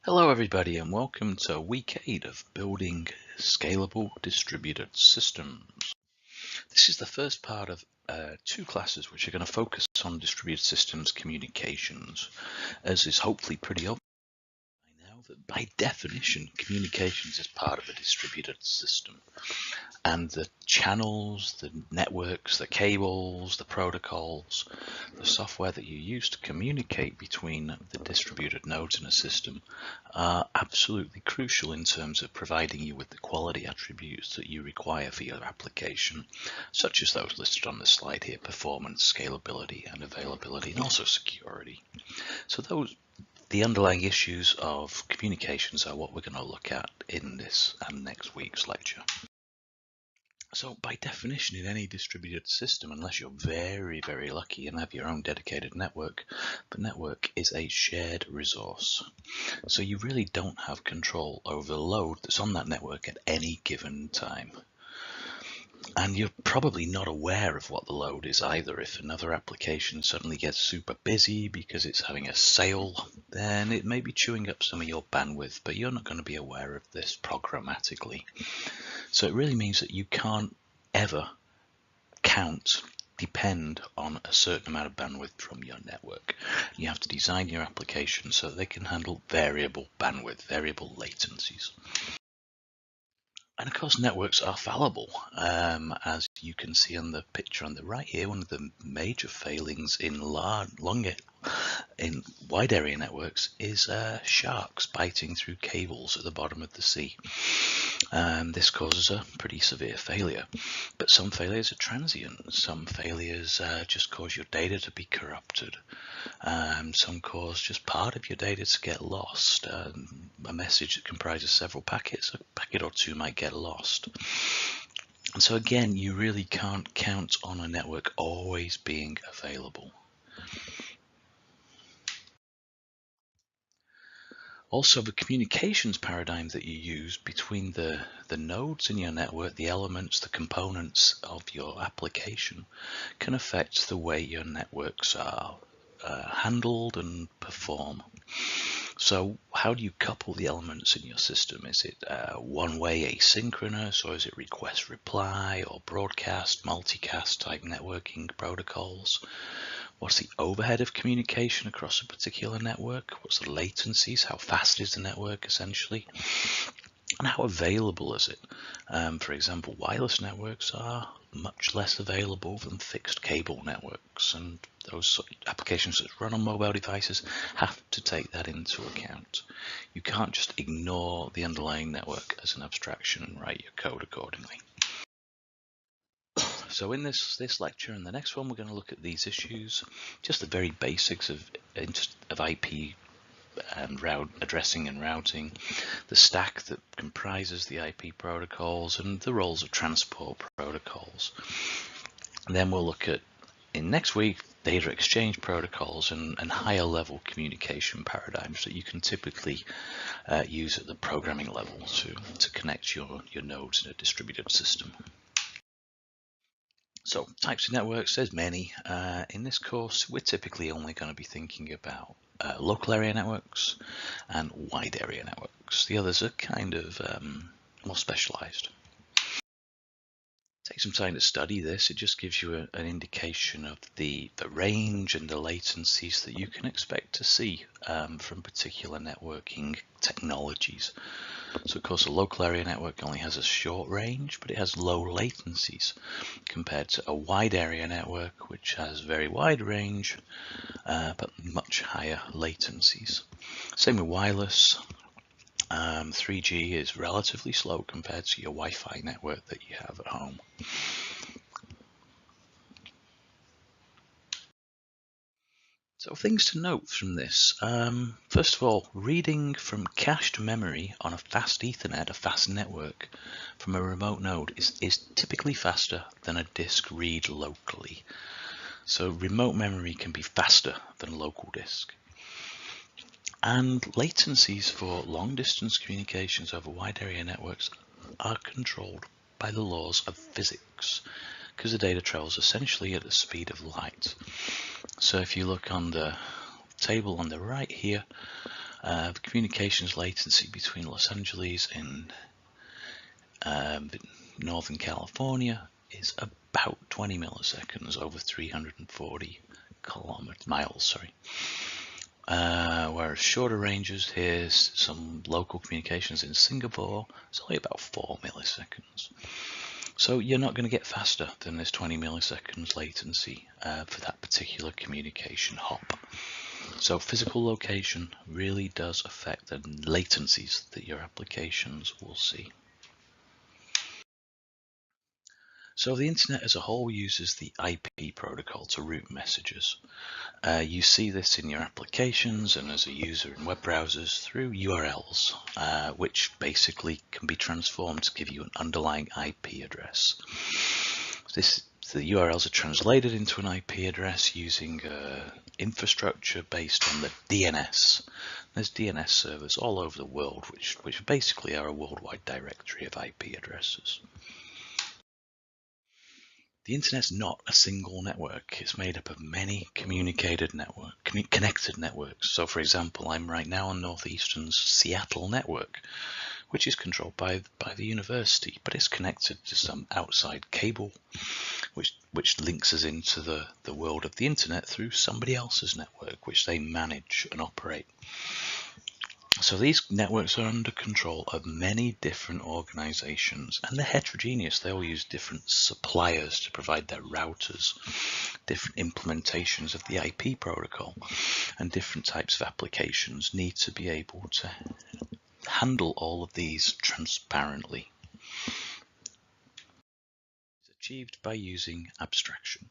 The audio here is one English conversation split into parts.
Hello everybody and welcome to week 8 of building scalable distributed systems. This is the first part of two classes which are going to focus on distributed systems communications, as is hopefully pretty obvious by now that by definition communications is part of a distributed system. And the channels, the networks, the cables, the protocols, the software that you use to communicate between the distributed nodes in a system are absolutely crucial in terms of providing you with the quality attributes that you require for your application, such as those listed on the slide here: performance, scalability, and availability, and also security. So the underlying issues of communications are what we're going to look at in this and next week's lecture. So by definition, in any distributed system, unless you're very, very lucky and have your own dedicated network, the network is a shared resource. So you really don't have control over the load that's on that network at any given time. And you're probably not aware of what the load is either. If another application suddenly gets super busy because it's having a sale, then it may be chewing up some of your bandwidth, but you're not going to be aware of this programmatically. So it really means that you can't ever depend on a certain amount of bandwidth from your network. You have to design your application so that they can handle variable bandwidth, variable latencies. And of course, networks are fallible. As you can see on the picture on the right here, one of the major failings in wide area networks is sharks biting through cables at the bottom of the sea. This causes a pretty severe failure, but some failures are transient. Some failures just cause your data to be corrupted. Some cause just part of your data to get lost. A message that comprises several packets, a packet or two might get lost. And so again, you really can't count on a network always being available. Also, the communications paradigm that you use between the nodes in your network, the elements, the components of your application, can affect the way your networks are handled and perform. So how do you couple the elements in your system? Is it one-way asynchronous, or is it request reply or broadcast, multicast type networking protocols? What's the overhead of communication across a particular network? What's the latencies? How fast is the network essentially? And how available is it? For example, wireless networks are much less available than fixed cable networks, and those applications that run on mobile devices have to take that into account. You can't just ignore the underlying network as an abstraction and write your code accordingly. So in this lecture and the next one, we're going to look at these issues, just the very basics of IP and addressing and routing, the stack that comprises the IP protocols, and the roles of transport protocols. And then we'll look at, in next week, data exchange protocols and higher level communication paradigms that you can typically use at the programming level to connect your nodes in a distributed system. So types of networks, there's many. In this course, we're typically only going to be thinking about local area networks and wide area networks. The others are kind of more specialized. Take some time to study this. It just gives you an indication of the range and the latencies that you can expect to see from particular networking technologies. So of course a local area network only has a short range, but it has low latencies compared to a wide area network, which has very wide range but much higher latencies. Same with wireless. 3G is relatively slow compared to your Wi-Fi network that you have at home. So things to note from this. First of all, reading from cached memory on a fast Ethernet, a fast network, from a remote node is typically faster than a disk read locally. So remote memory can be faster than local disk. And latencies for long-distance communications over wide area networks are controlled by the laws of physics, because the data travels essentially at the speed of light. So if you look on the table on the right here, The communications latency between Los Angeles and Northern California is about 20 milliseconds over 340 miles. Sorry. Whereas shorter ranges, here's some local communications in Singapore, it's only about 4 milliseconds. So you're not going to get faster than this 20 milliseconds latency for that particular communication hop. So physical location really does affect the latencies that your applications will see. So the internet as a whole uses the IP protocol to route messages. You see this in your applications and as a user in web browsers through URLs, which basically can be transformed to give you an underlying IP address. The URLs are translated into an IP address using infrastructure based on the DNS. There's DNS servers all over the world, which basically are a worldwide directory of IP addresses. The internet's not a single network. It's made up of many connected networks. So for example, I'm right now on Northeastern's Seattle network, which is controlled by the university, but it's connected to some outside cable, which links us into the world of the internet through somebody else's network, which they manage and operate. So these networks are under control of many different organizations, and they're heterogeneous. They all use different suppliers to provide their routers, different implementations of the IP protocol, and different types of applications need to be able to handle all of these transparently. It's achieved by using abstraction.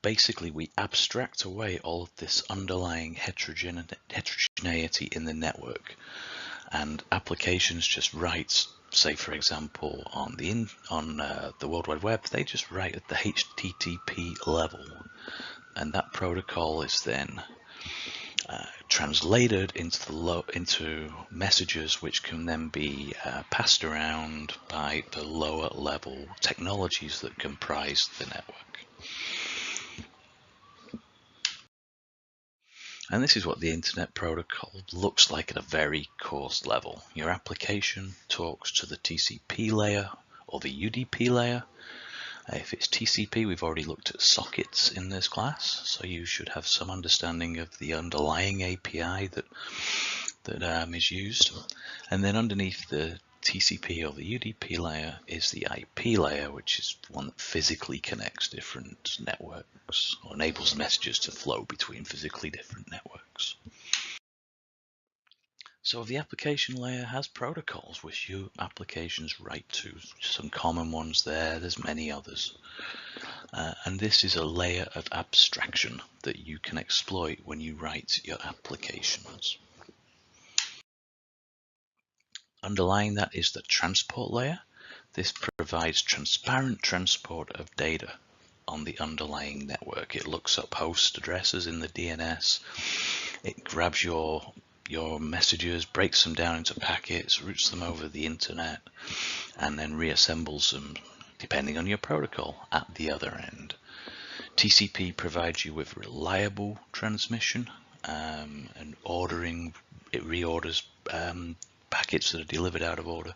Basically, we abstract away all of this underlying heterogeneity in the network, and applications just write, say for example, on the World Wide Web, they just write at the HTTP level, and that protocol is then translated into messages which can then be passed around by the lower level technologies that comprise the network. And this is what the internet protocol looks like at a very coarse level. Your application talks to the TCP layer or the UDP layer. If it's TCP, we've already looked at sockets in this class, so you should have some understanding of the underlying API that is used. And then underneath the TCP or the UDP layer is the IP layer, which is one that physically connects different networks or enables messages to flow between physically different networks. So the application layer has protocols which your applications write to. Some common ones there's many others. And this is a layer of abstraction that you can exploit when you write your applications. Underlying that is the transport layer. This provides transparent transport of data on the underlying network. It looks up host addresses in the DNS. It grabs your messages, breaks them down into packets, routes them over the internet, and then reassembles them depending on your protocol at the other end. TCP provides you with reliable transmission and ordering. It reorders packets that are delivered out of order.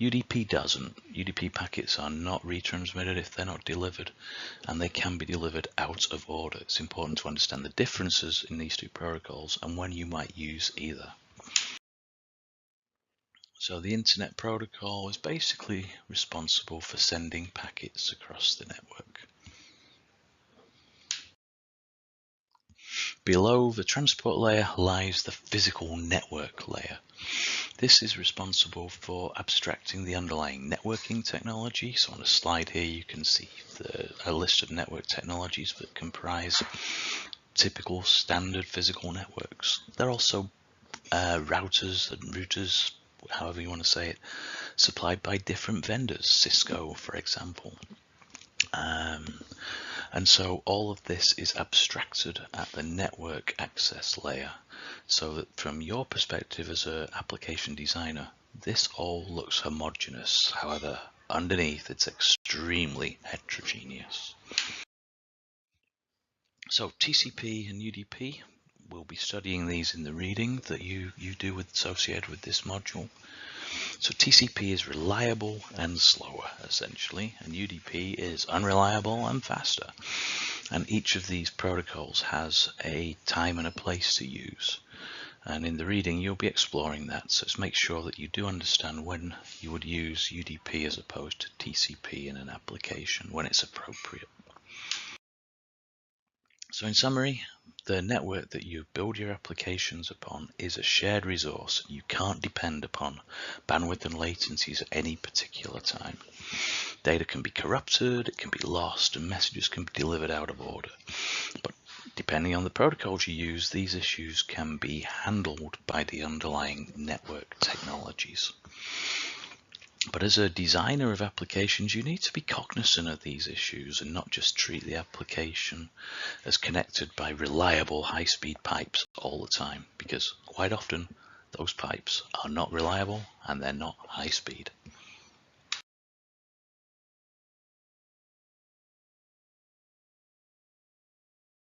UDP doesn't. UDP packets are not retransmitted if they're not delivered, and they can be delivered out of order. It's important to understand the differences in these two protocols and when you might use either. So the internet protocol is basically responsible for sending packets across the network. Below the transport layer lies the physical network layer. This is responsible for abstracting the underlying networking technology. So on the slide here you can see a list of network technologies that comprise typical standard physical networks. They're also routers and routers, however you want to say it, supplied by different vendors, Cisco for example. And so all of this is abstracted at the network access layer, so that from your perspective as an application designer, this all looks homogeneous. However, underneath it's extremely heterogeneous. So TCP and UDP, we'll be studying these in the reading that you do associated with this module. So TCP is reliable and slower, essentially, and UDP is unreliable and faster. And each of these protocols has a time and a place to use. And in the reading, you'll be exploring that. So make sure that you do understand when you would use UDP as opposed to TCP in an application when it's appropriate. So in summary, the network that you build your applications upon is a shared resource. You can't depend upon bandwidth and latencies at any particular time. Data can be corrupted, it can be lost, and messages can be delivered out of order. But depending on the protocols you use, these issues can be handled by the underlying network technologies. But as a designer of applications, you need to be cognizant of these issues and not just treat the application as connected by reliable high-speed pipes all the time, because quite often those pipes are not reliable and they're not high speed.